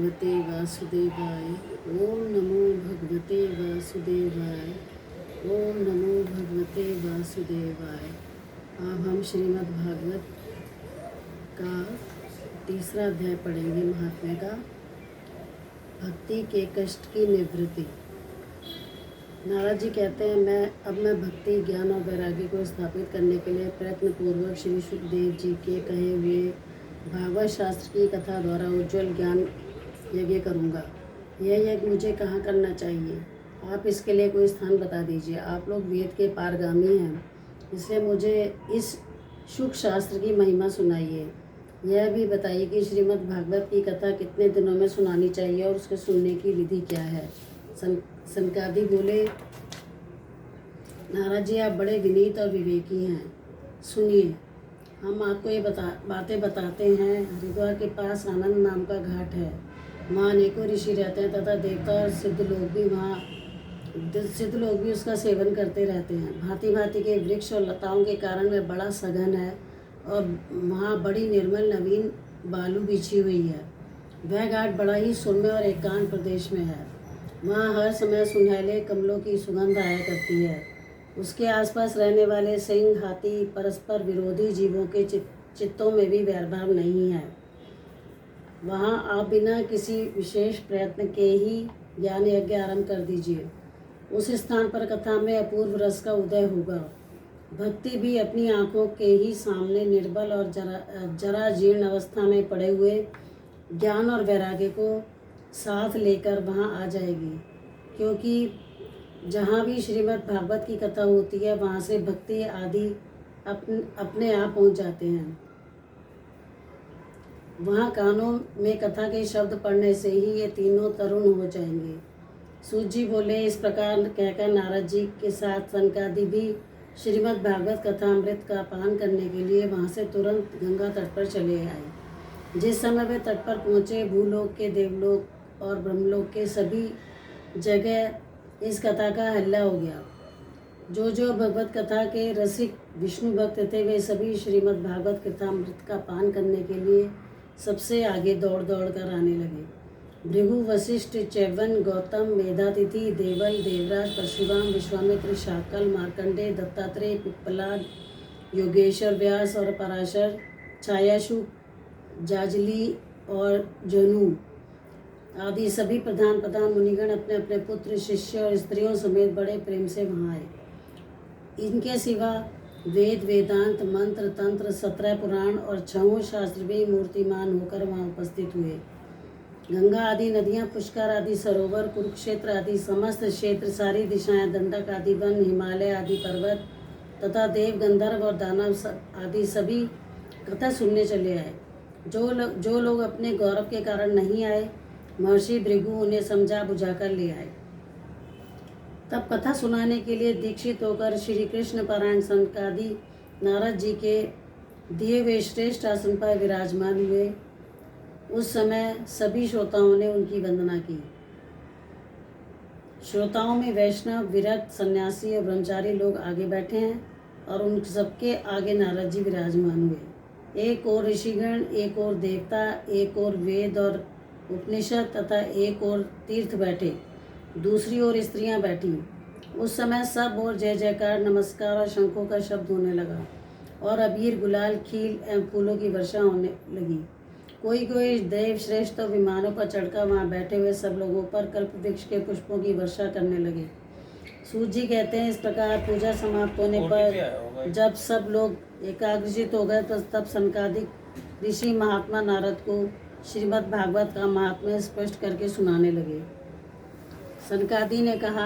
भगवते वासुदेवाय। ओम नमो भगवते वासुदेवाय। ओम नमो भगवते वासुदेवाय। अब हम श्रीमद् भागवत का तीसरा अध्याय पढ़ेंगे, महात्म्य का। भक्ति के कष्ट की निवृत्ति। नारद जी कहते हैं, मैं भक्ति, ज्ञान और वैराग्य को स्थापित करने के लिए प्रयत्न पूर्वक श्री सुखदेव जी के कहे हुए भागवत शास्त्र की कथा द्वारा उज्ज्वल ज्ञान यज्ञ करूँगा। यह यज्ञ मुझे कहाँ करना चाहिए? आप इसके लिए कोई स्थान बता दीजिए। आप लोग वेद के पारगामी हैं, इसलिए मुझे इस सुख शास्त्र की महिमा सुनाइए। यह भी बताइए कि श्रीमद् भागवत की कथा कितने दिनों में सुनानी चाहिए और उसके सुनने की विधि क्या है। सनकादि बोले, नारद जी आप बड़े विनीत और विवेकी हैं, सुनिए। हम आपको ये बातें बताते हैं। हरिद्वार के पास आनंद नाम का घाट है। वहाँ अनेकों ऋषि रहते हैं तथा देवता और सिद्ध लोग भी उसका सेवन करते रहते हैं। भांति भांति के वृक्ष और लताओं के कारण वह बड़ा सघन है और वहाँ बड़ी निर्मल नवीन बालू बिछी हुई है। वह घाट बड़ा ही सौम्य और एकांत प्रदेश में है। वहाँ हर समय सुनहले कमलों की सुगंध आया करती है। उसके आसपास रहने वाले सिंह, हाथी, परस्पर विरोधी जीवों के चित्तों में भी वैरभाव नहीं है। वहाँ आप बिना किसी विशेष प्रयत्न के ही ज्ञान यज्ञ आरंभ कर दीजिए। उस स्थान पर कथा में अपूर्व रस का उदय होगा। भक्ति भी अपनी आँखों के ही सामने निर्बल और जरा जीर्ण अवस्था में पड़े हुए ज्ञान और वैराग्य को साथ लेकर वहाँ आ जाएगी। क्योंकि जहाँ भी श्रीमद् भागवत की कथा होती है, वहाँ से भक्ति आदि अपने आप पहुँच जाते हैं। वहाँ कानों में कथा के शब्द पढ़ने से ही ये तीनों तरुण हो जाएंगे। सूत जी बोले, इस प्रकार कहकर नारद जी के साथ सनकादि भी श्रीमद् भागवत कथा अमृत का पान करने के लिए वहाँ से तुरंत गंगा तट पर चले आए। जिस समय वे तट पर पहुँचे, भूलोक के, देवलोक और ब्रह्मलोक के सभी जगह इस कथा का हल्ला हो गया। जो भगवत कथा के रसिक विष्णु भक्त थे, वे सभी श्रीमद् भागवत कथा अमृत का पान करने के लिए सबसे आगे दौड़ कर आने लगे। भृगु, वशिष्ठ, च्यवन, गौतम, मेधातिथि, देवल, देवराज, परशुराम, विश्वामित्र, शाकल, मार्कंडेय, दत्तात्रेय, पिप्पलाद, योगेश्वर, व्यास और पराशर, छायाशु, जाजली और जनु आदि सभी प्रधान मुनिगण अपने अपने पुत्र, शिष्य और स्त्रियों समेत बड़े प्रेम से वहाँ आए। इनके सिवा वेद, वेदांत, मंत्र, तंत्र, 17 पुराण और 6 शास्त्र भी मूर्तिमान होकर वहाँ उपस्थित हुए। गंगा आदि नदियाँ, पुष्कर आदि सरोवर, कुरुक्षेत्र आदि समस्त क्षेत्र, सारी दिशाएं, दंडक आदि वन, हिमालय आदि पर्वत तथा देव, गंधर्व और दानव आदि सभी कथा सुनने चले आए। जो लोग अपने गौरव के कारण नहीं आए, महर्षि भृगु उन्हें समझा बुझाकर ले आए। तब कथा सुनाने के लिए दीक्षित होकर श्री कृष्ण पारायण सनकादि नारद जी के दिए हुए श्रेष्ठ आसन पर विराजमान हुए। उस समय सभी श्रोताओं ने उनकी वंदना की। श्रोताओं में वैष्णव, विरक्त, सन्यासी और ब्रह्मचारी लोग आगे बैठे हैं और उन सबके आगे नारद जी विराजमान हुए। एक और ऋषिगण, एक और देवता, एक और वेद और उपनिषद तथा एक और तीर्थ बैठे, दूसरी ओर स्त्रियां बैठी। उस समय सब और जय जयकार, नमस्कार और शंखों का शब्द होने लगा और अबीर, गुलाल, खील एवं फूलों की वर्षा होने लगी। कोई देव श्रेष्ठ तो विमानों पर चढ़कर वहाँ बैठे हुए सब लोगों पर कल्प वृक्ष के पुष्पों की वर्षा करने लगे। सूत जी कहते हैं, इस प्रकार पूजा समाप्त होने पर जब सब लोग एकाग्रचित हो गए, तो तब सनकादिक ऋषि महात्मा नारद को श्रीमद् भागवत का महात्म्य स्पष्ट करके सुनाने लगे। सनकादि ने कहा,